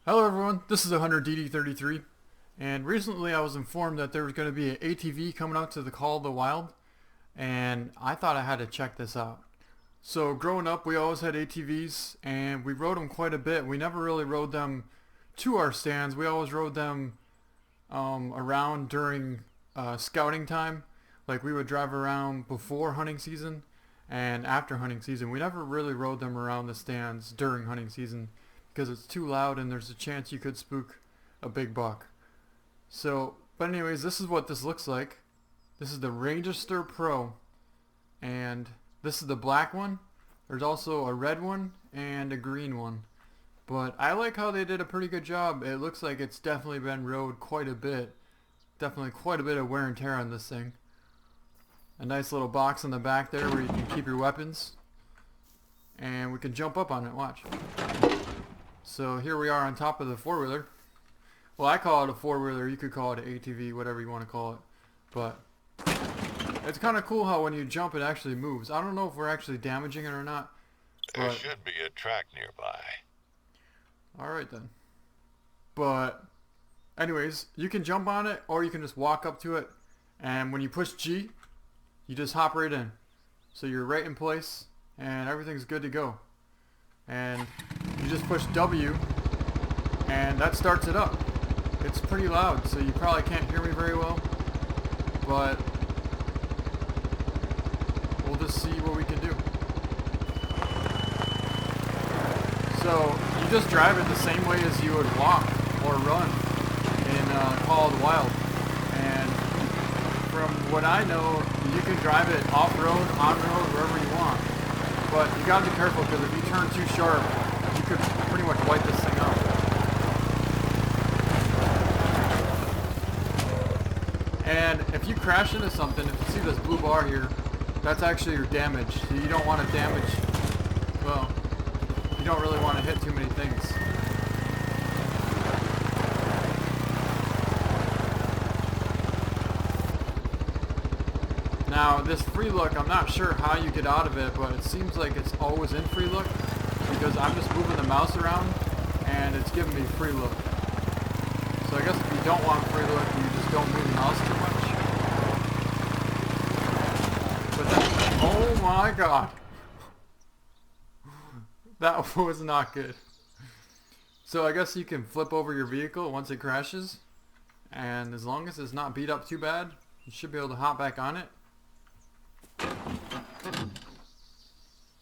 Hello everyone, this is TheHunter DD33, and recently I was informed that there was going to be an ATV coming out to the Call of the Wild, and I thought I had to check this out. So growing up we always had ATVs, and we rode them quite a bit. We never really rode them to our stands. We always rode them around during scouting time. Like we would drive around before hunting season and after hunting season. We never really rode them around the stands during hunting season, because it's too loud and there's a chance you could spook a big buck. So, but anyways, this is what this looks like. This is the Register Pro, and this is the black one. There's also a red one and a green one, but I like how they did a pretty good job. It looks like it's definitely been rode quite a bit. Definitely quite a bit of wear and tear on this thing. A nice little box on the back there where you can keep your weapons, and we can jump up on it. Watch. So here we are on top of the four-wheeler. Well, I call it a four-wheeler. You could call it an ATV, whatever you want to call it. But it's kind of cool how when you jump it actually moves. I don't know if we're actually damaging it or not. There should be a track nearby. Alright then. But anyways, you can jump on it or you can just walk up to it. And when you push G, you just hop right in. So you're right in place and everything's good to go. And you just push W and that starts it up. It's pretty loud, so you probably can't hear me very well, but we'll just see what we can do. So you just drive it the same way as you would walk or run in Call of the Wild, and from what I know, you can drive it off-road, on-road, wherever you want. But you gotta be careful, because if you turn too sharp, you could pretty much wipe this thing out. And if you crash into something, if you see this blue bar here, that's actually your damage. So you don't want to damage, well, you don't really want to hit too many things. Now this free look, I'm not sure how you get out of it, but it seems like it's always in free look, because I'm just moving the mouse around and it's giving me free look. So I guess if you don't want free look, you just don't move the mouse too much. But then, oh my god, that was not good. So I guess you can flip over your vehicle once it crashes, and as long as it's not beat up too bad, you should be able to hop back on it.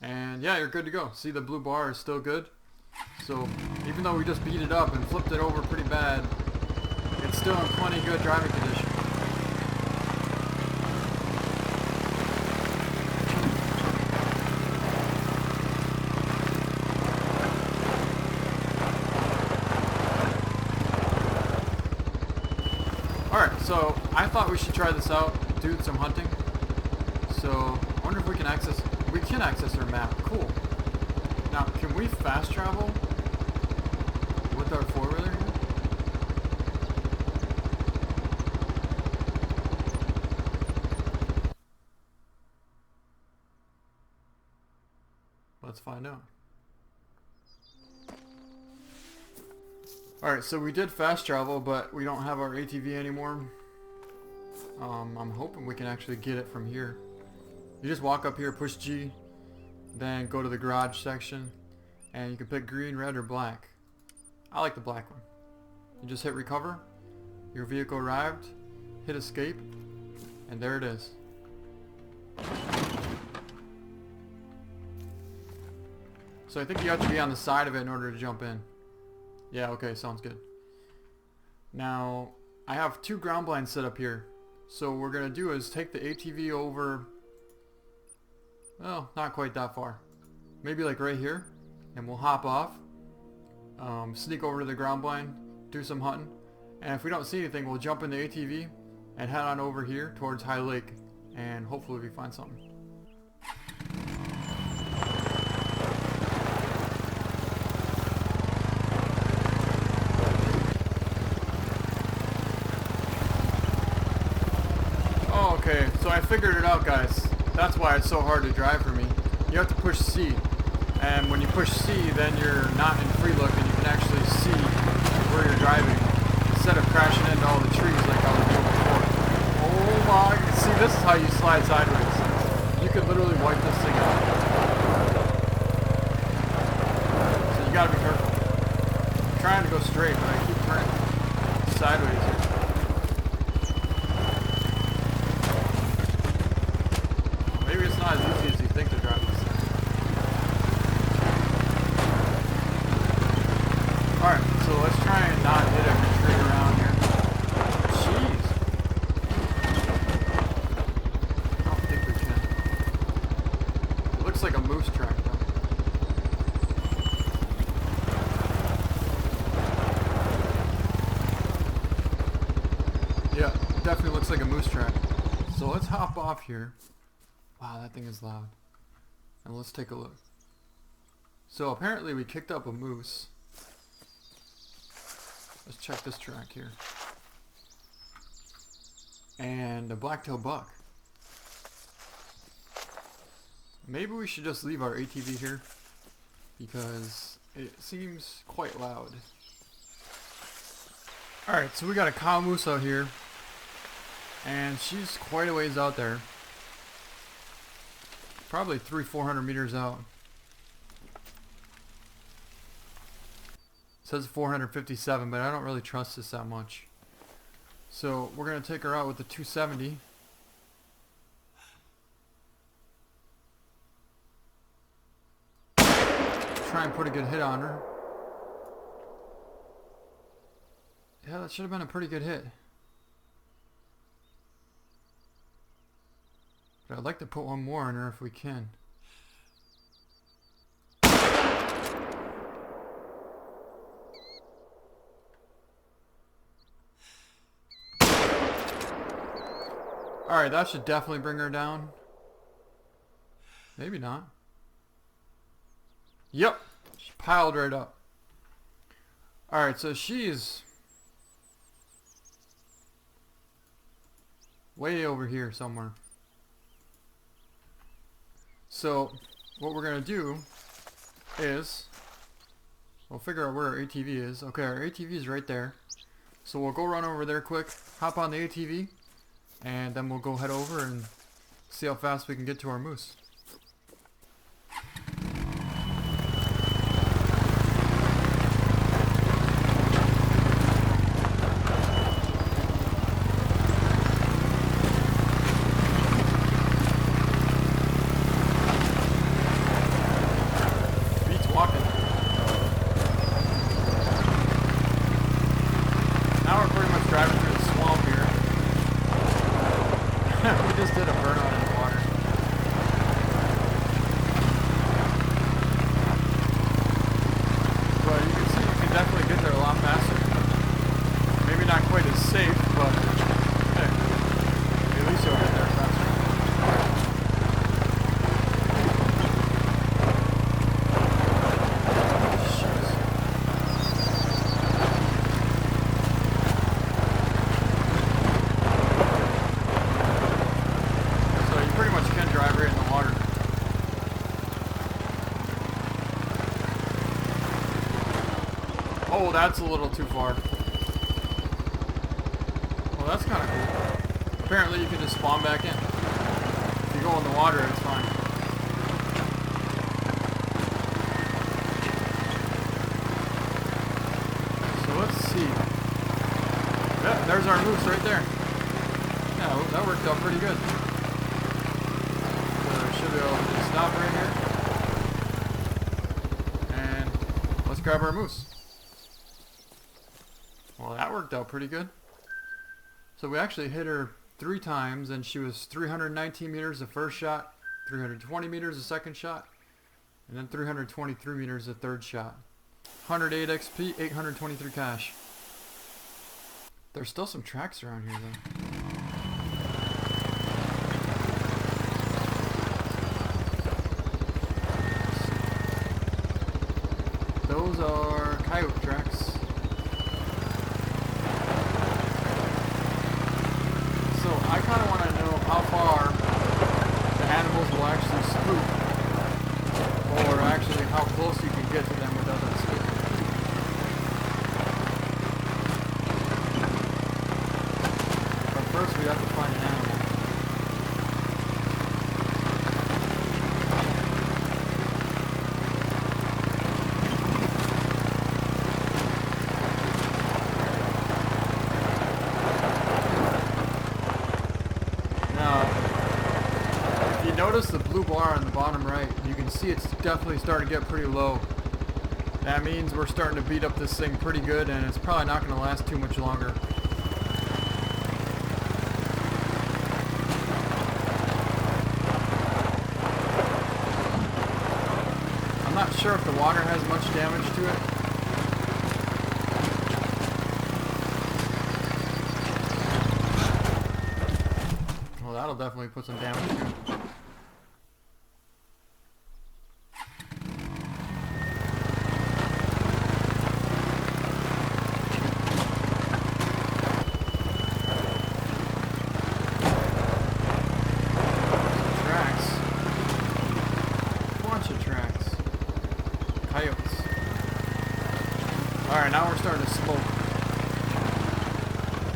And yeah, you're good to go. See, the blue bar is still good. So even though we just beat it up and flipped it over pretty bad, it's still in plenty good driving condition. Alright, so I thought we should try this out, do some hunting. So I wonder if we can access our map. Cool. Now, can we fast travel with our four-wheeler here? Let's find out. Alright, so we did fast travel, but we don't have our ATV anymore. I'm hoping we can actually get it from here. You just walk up here, push G, then go to the garage section, and you can pick green, red, or black. I like the black one. You just hit recover, your vehicle arrived, hit escape, and there it is. So I think you have to be on the side of it in order to jump in. Yeah, okay, sounds good. Now, I have two ground blinds set up here. So what we're going to do is take the ATV over, well, not quite that far. Maybe like right here, and we'll hop off, sneak over to the ground blind, do some hunting, and if we don't see anything, we'll jump in the ATV and head on over here towards High Lake, and hopefully we find something. Okay, so I figured it out, guys. That's why it's so hard to drive for me. You have to push C, and when you push C, then you're not in free look and you can actually see where you're driving instead of crashing into all the trees like I was doing before. Oh my, see, this is how you slide sideways. You could literally wipe this thing out. So you gotta be careful. I'm trying to go straight, but I keep turning sideways here. Maybe it's not as easy as you think to drive this thing. Alright, so let's try and not hit every tree around here. Jeez. I don't think we can. It looks like a moose track though. Yeah, it definitely looks like a moose track. So let's hop off here. Wow, that thing is loud. And let's take a look. So apparently we kicked up a moose. Let's check this track here. And a black-tailed buck. Maybe we should just leave our ATV here because it seems quite loud. Alright, so we got a cow moose out here. And she's quite a ways out there. Probably 300-400 meters out. It says 457, but I don't really trust this that much. So we're going to take her out with the 270. Try and put a good hit on her. Yeah, that should have been a pretty good hit. But I'd like to put one more on her if we can. Alright, that should definitely bring her down. Maybe not. Yep, she piled right up. Alright, so she's way over here somewhere. So what we're going to do is we'll figure out where our ATV is. Okay, our ATV is right there. So we'll go run over there quick, hop on the ATV, and then we'll go head over and see how fast we can get to our moose. Oh, that's a little too far. Well, that's kind of cool. Apparently you can just spawn back in. If you go in the water, it's fine. So let's see. Yeah, there's our moose right there. Yeah, that worked out pretty good. So I should be able to just stop right here. And let's grab our moose. Well, that worked out pretty good. So we actually hit her 3 times, and she was 319 meters the first shot, 320 meters the second shot, and then 323 meters the third shot. 108 XP, 823 cash. There's still some tracks around here though. Those are coyote tracks. So I kind of want to know how far the animals will actually spook, or actually how close you can get to them without them spooking. If you notice the blue bar on the bottom right, you can see it's definitely starting to get pretty low. That means we're starting to beat up this thing pretty good, and it's probably not going to last too much longer. I'm not sure if the water has much damage to it. Well, that'll definitely put some damage to it. Coyotes. Alright, now we're starting to smoke.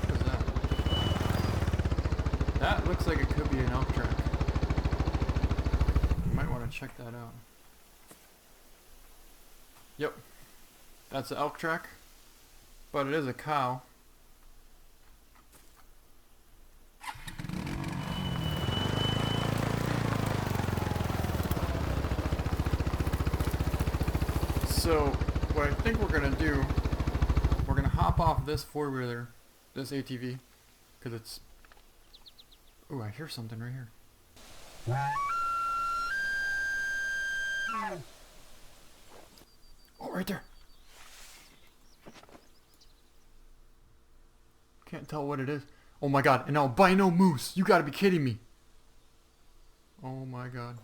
What is that? That looks like it could be an elk track. You might want to check that out. Yep. That's an elk track. But it is a cow. So, what I think we're going to do, we're going to hop off this four-wheeler, this ATV, because it's... Ooh, I hear something right here. Oh, right there. Can't tell what it is. Oh my god, an albino moose. You gotta be kidding me. Oh my god.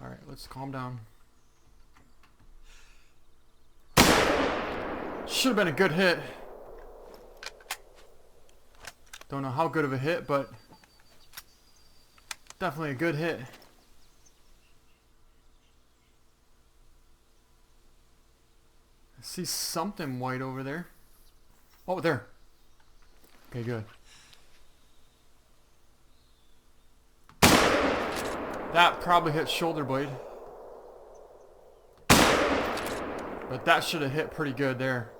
Alright, let's calm down. Should have been a good hit. Don't know how good of a hit, but definitely a good hit. I see something white over there. Oh, there. Okay, good. That probably hit shoulder blade. But that should have hit pretty good there.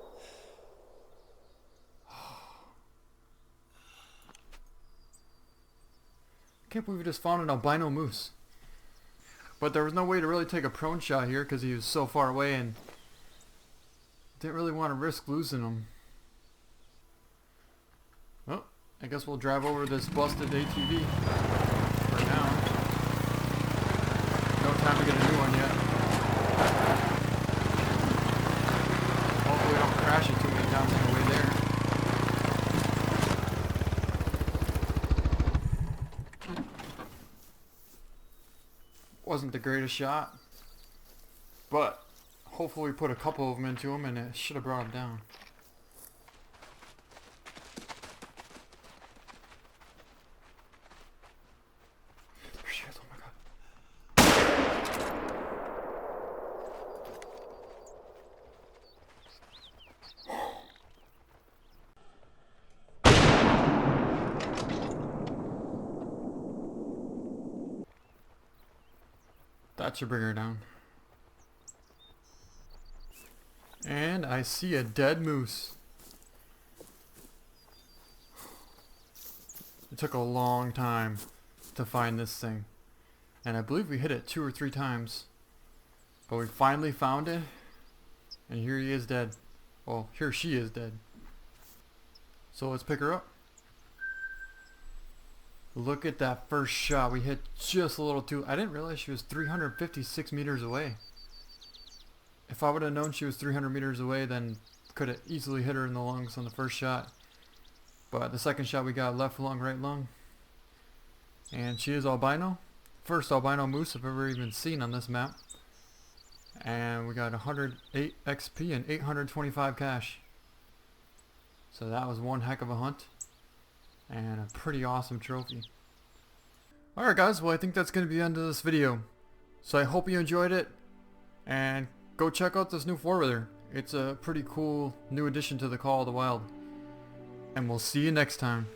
I can't believe we just found an albino moose. But there was no way to really take a prone shot here because he was so far away and didn't really want to risk losing him. Well, I guess we'll drive over this busted ATV for now. No time to get a new one yet. Hopefully we don't crash it too many times on the way there. Wasn't the greatest shot, but hopefully we put a couple of them into him and it should have brought him down. There she is, oh my god. That should bring her down. And I see a dead moose. It took a long time to find this thing. And I believe we hit it 2 or 3 times. But we finally found it. And here he is dead. Well, here she is dead. So let's pick her up. Look at that first shot. We hit just a little too... I didn't realize she was 356 meters away. If I would have known she was 300 meters away, then could have easily hit her in the lungs on the first shot. But the second shot we got left lung, right lung. And she is albino. First albino moose I've ever even seen on this map. And we got 108 XP and 825 cash. So that was one heck of a hunt. And a pretty awesome trophy. Alright guys, well I think that's going to be the end of this video. So I hope you enjoyed it. And go check out this new four-wheeler. It's a pretty cool new addition to the Call of the Wild. And we'll see you next time.